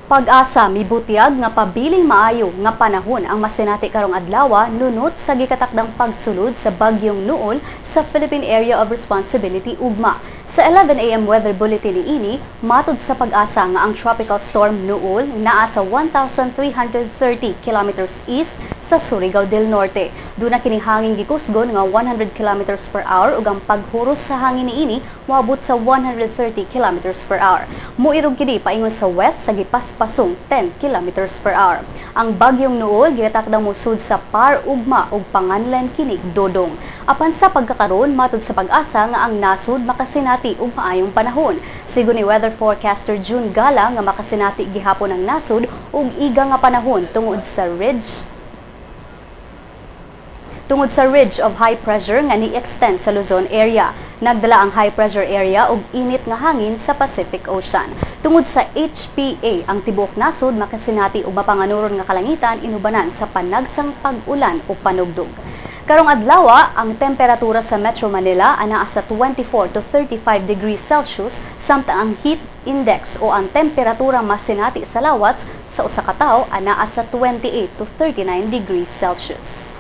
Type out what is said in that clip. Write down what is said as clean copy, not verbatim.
Pag-asa mibutiag nga pabiling maayo nga panahon ang masinati karong adlaw nunot sa gikatakdang pagsulod sa bagyong Nuol sa Philippine Area of Responsibility ugma. Sa 11 AM weather bulletin niini, matud sa pag-asa nga ang tropical storm Nuol naa sa 1,330 kilometers east sa Surigao del Norte. Duna kini hangin gikusgon nga 100 kilometers per hour ug ang paghuros sa hangin niini moabot sa 130 kilometers per hour. Muirog kini paingon sa west sa gipaspasong 10 kilometers per hour. Ang bagyong Nuol ginatakdang musud sa par ugma ug panganlan kinig Dodong. Apan sa pagkakaron matud sa pag-asa nga ang nasud makasinati ug maayong panahon. Sigon ni weather forecaster June Gala nga makasinati gihapon ang nasud ug iga nga panahon tungod sa ridge of high pressure nga ni-extend sa Luzon area. Nagdala ang high pressure area og init nga hangin sa Pacific Ocean. Tungod sa HPA, ang tibuok nasod makasinati og mapanganuron nga kalangitan inubanan sa panagsang pag-ulan o panugdog. Karong adlaw, ang temperatura sa Metro Manila anaa sa 24 to 35 degrees Celsius samtang ang heat index o ang temperatura masinati sa lawas sa usa ka tawo anaa sa 28 to 39 degrees Celsius.